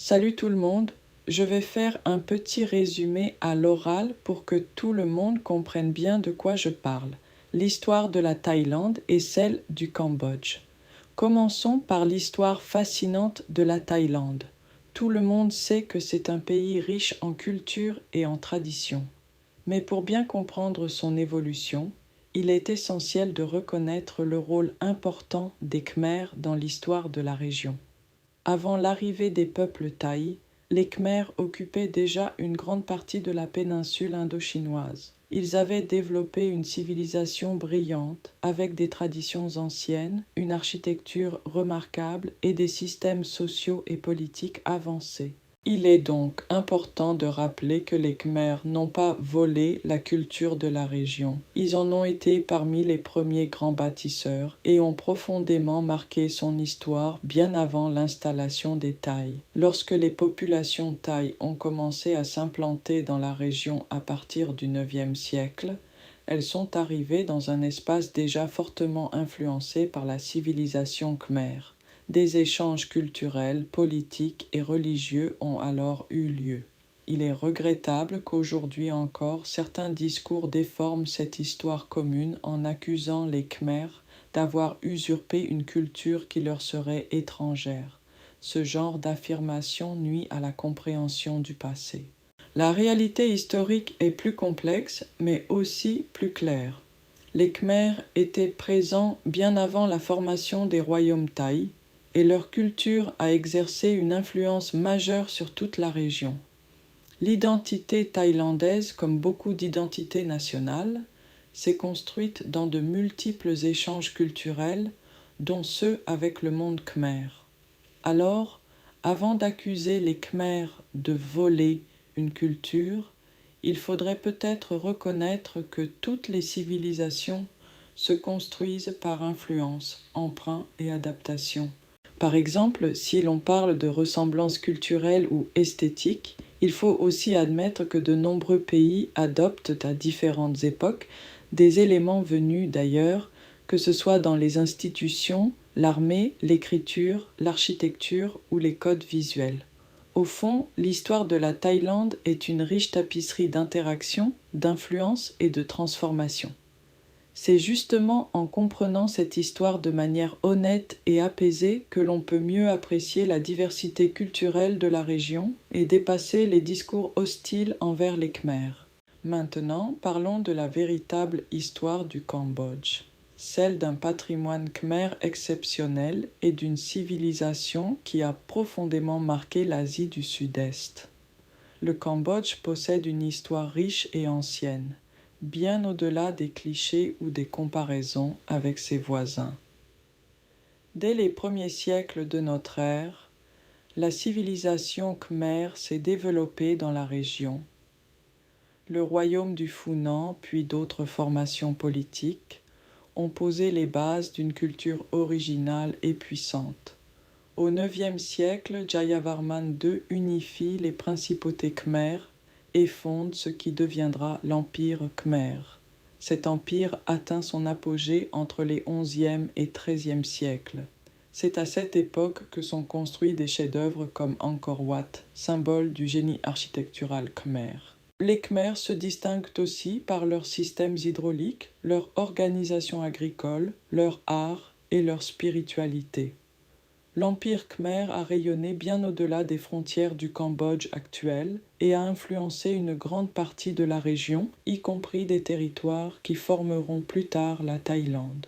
Salut tout le monde, je vais faire un petit résumé à l'oral pour que tout le monde comprenne bien de quoi je parle, l'histoire de la Thaïlande et celle du Cambodge. Commençons par l'histoire fascinante de la Thaïlande. Tout le monde sait que c'est un pays riche en culture et en tradition. Mais pour bien comprendre son évolution, il est essentiel de reconnaître le rôle important des Khmers dans l'histoire de la région. Avant l'arrivée des peuples thaïs, les Khmers occupaient déjà une grande partie de la péninsule indo-chinoise. Ils avaient développé une civilisation brillante, avec des traditions anciennes, une architecture remarquable et des systèmes sociaux et politiques avancés. Il est donc important de rappeler que les Khmers n'ont pas volé la culture de la région. Ils en ont été parmi les premiers grands bâtisseurs et ont profondément marqué son histoire bien avant l'installation des Thaïs. Lorsque les populations thaïs ont commencé à s'implanter dans la région à partir du IXe siècle, elles sont arrivées dans un espace déjà fortement influencé par la civilisation khmère. Des échanges culturels, politiques et religieux ont alors eu lieu. Il est regrettable qu'aujourd'hui encore certains discours déforment cette histoire commune en accusant les Khmers d'avoir usurpé une culture qui leur serait étrangère. Ce genre d'affirmation nuit à la compréhension du passé. La réalité historique est plus complexe, mais aussi plus claire. Les Khmers étaient présents bien avant la formation des royaumes thaïs, et leur culture a exercé une influence majeure sur toute la région. L'identité thaïlandaise, comme beaucoup d'identités nationales, s'est construite dans de multiples échanges culturels, dont ceux avec le monde khmer. Alors, avant d'accuser les Khmers de voler une culture, il faudrait peut-être reconnaître que toutes les civilisations se construisent par influence, emprunt et adaptation. Par exemple, si l'on parle de ressemblance culturelle ou esthétique, il faut aussi admettre que de nombreux pays adoptent à différentes époques des éléments venus d'ailleurs, que ce soit dans les institutions, l'armée, l'écriture, l'architecture ou les codes visuels. Au fond, l'histoire de la Thaïlande est une riche tapisserie d'interactions, d'influences et de transformations. C'est justement en comprenant cette histoire de manière honnête et apaisée que l'on peut mieux apprécier la diversité culturelle de la région et dépasser les discours hostiles envers les Khmers. Maintenant, parlons de la véritable histoire du Cambodge, celle d'un patrimoine khmer exceptionnel et d'une civilisation qui a profondément marqué l'Asie du Sud-Est. Le Cambodge possède une histoire riche et ancienne, bien au-delà des clichés ou des comparaisons avec ses voisins. Dès les premiers siècles de notre ère, la civilisation khmer s'est développée dans la région. Le royaume du Funan, puis d'autres formations politiques, ont posé les bases d'une culture originale et puissante. Au IXe siècle, Jayavarman II unifie les principautés khmères et fonde ce qui deviendra l'Empire khmer. Cet empire atteint son apogée entre les XIe et XIIIe siècles. C'est à cette époque que sont construits des chefs-d'œuvre comme Angkor Wat, symbole du génie architectural khmer. Les Khmers se distinguent aussi par leurs systèmes hydrauliques, leur organisation agricole, leur art et leur spiritualité. L'Empire khmer a rayonné bien au-delà des frontières du Cambodge actuel et a influencé une grande partie de la région, y compris des territoires qui formeront plus tard la Thaïlande.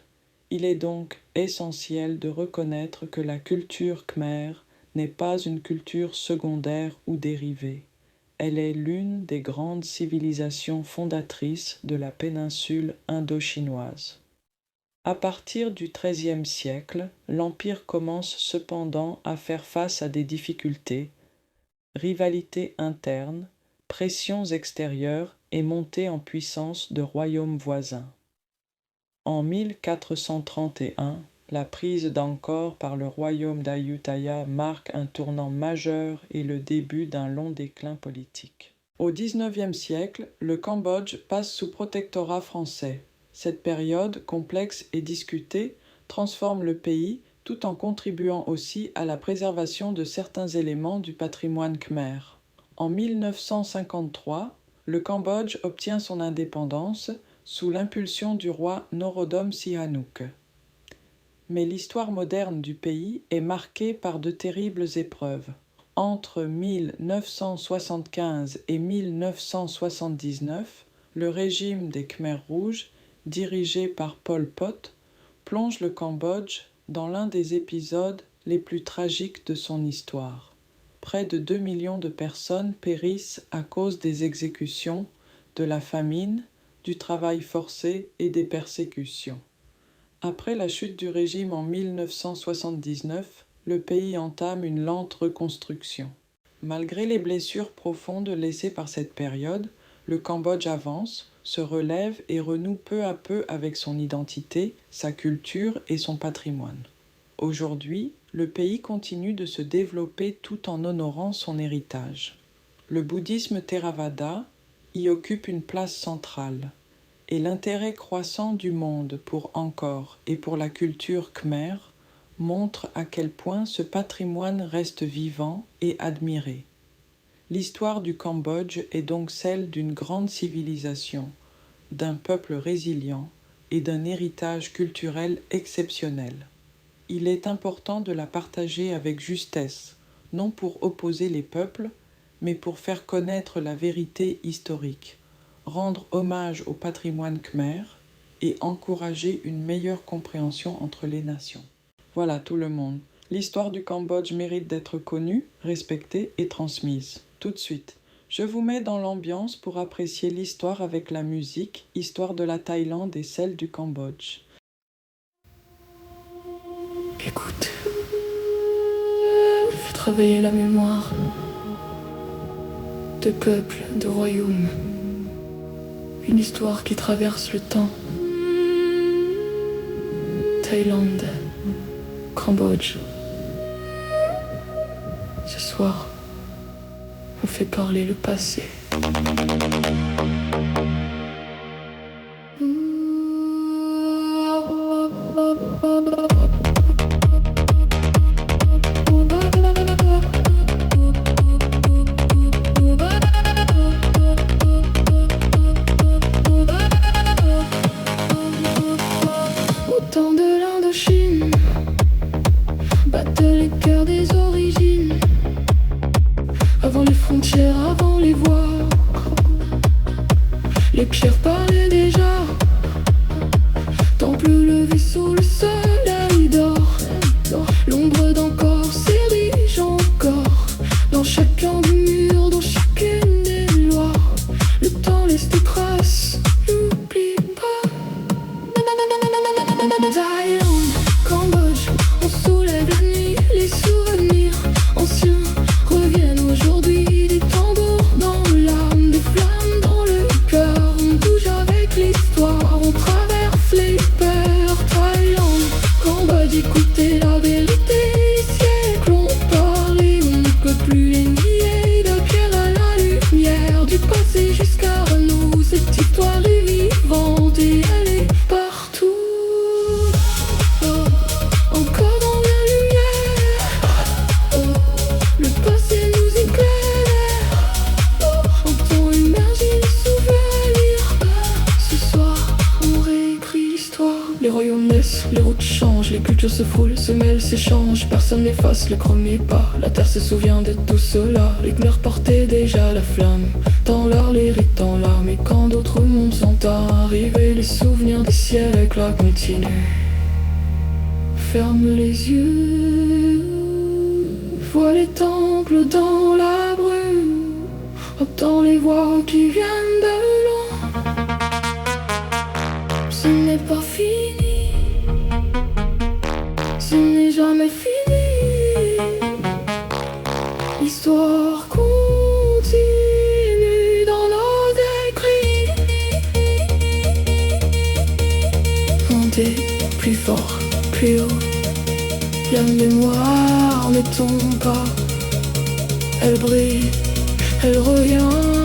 Il est donc essentiel de reconnaître que la culture khmer n'est pas une culture secondaire ou dérivée. Elle est l'une des grandes civilisations fondatrices de la péninsule indo-chinoise. À partir du XIIIe siècle, l'Empire commence cependant à faire face à des difficultés, rivalités internes, pressions extérieures et montée en puissance de royaumes voisins. En 1431, la prise d'Angkor par le royaume d'Ayutthaya marque un tournant majeur et le début d'un long déclin politique. Au XIXe siècle, le Cambodge passe sous protectorat français. Cette période, complexe et discutée, transforme le pays tout en contribuant aussi à la préservation de certains éléments du patrimoine khmer. En 1953, le Cambodge obtient son indépendance sous l'impulsion du roi Norodom Sihanouk. Mais l'histoire moderne du pays est marquée par de terribles épreuves. Entre 1975 et 1979, le régime des Khmers rouges, dirigé par Pol Pot, plonge le Cambodge dans l'un des épisodes les plus tragiques de son histoire. Près de 2 millions de personnes périssent à cause des exécutions, de la famine, du travail forcé et des persécutions. Après la chute du régime en 1979, le pays entame une lente reconstruction. Malgré les blessures profondes laissées par cette période, le Cambodge avance, se relève et renoue peu à peu avec son identité, sa culture et son patrimoine. Aujourd'hui, le pays continue de se développer tout en honorant son héritage. Le bouddhisme Theravada y occupe une place centrale, et l'intérêt croissant du monde pour Angkor et pour la culture khmer montre à quel point ce patrimoine reste vivant et admiré. L'histoire du Cambodge est donc celle d'une grande civilisation, d'un peuple résilient et d'un héritage culturel exceptionnel. Il est important de la partager avec justesse, non pour opposer les peuples, mais pour faire connaître la vérité historique, rendre hommage au patrimoine khmer et encourager une meilleure compréhension entre les nations. Voilà tout le monde. L'histoire du Cambodge mérite d'être connue, respectée et transmise. Tout de suite, je vous mets dans l'ambiance pour apprécier l'histoire avec la musique, histoire de la Thaïlande et celle du Cambodge. Écoute, fais travailler la mémoire de peuples, de royaumes. Une histoire qui traverse le temps. Thaïlande, Cambodge. Ce soir, on fait parler le passé. Avant les frontières, avant les voies, les pierres parlaient déjà. Temple levé sous le soleil d'or, l'ombre d'Angkor s'érige encore dans chacun des murs, dans chacune des lois. Le temps laisse des traces, n'oublie pas. Thaïlande, Cambodge, on soulève la nuit, les souvenirs anciens reviennent aujourd'hui, des tambours dans l'âme, des flammes dans le cœur. On bouge avec l'histoire, on traverse les peurs. Thaïlande, Cambodge, écoutez la vérité, les siècles ont parlé, on ne peut plus les nier. De pierre à la lumière, du passé jusqu'à nous, cette histoire est vivante et elle est partout. Encore dans la lumière, le passé nous éclaire. Entend émerger les souvenirs. Ce soir, on réécrit l'histoire. Les royaumes naissent, les routes changent, les cultures se frôlent, se mêlent, s'échangent. Personne n'efface le premier pas. La terre se souvient de tout cela. Les Khmers portaient déjà la flamme dans leur lyrique, dans l'âme. Et quand d'autres mondes sont arrivés, les souvenirs des siècles continuent. Ferme les yeux, vois les temples dans la brume, entends les voix qui viennent de loin. Ce n'est pas fini, ce n'est jamais fini. L'histoire continue dans nos écrits. Montez plus fort, plus haut. La mémoire ne tombe pas, elle brille, elle revient.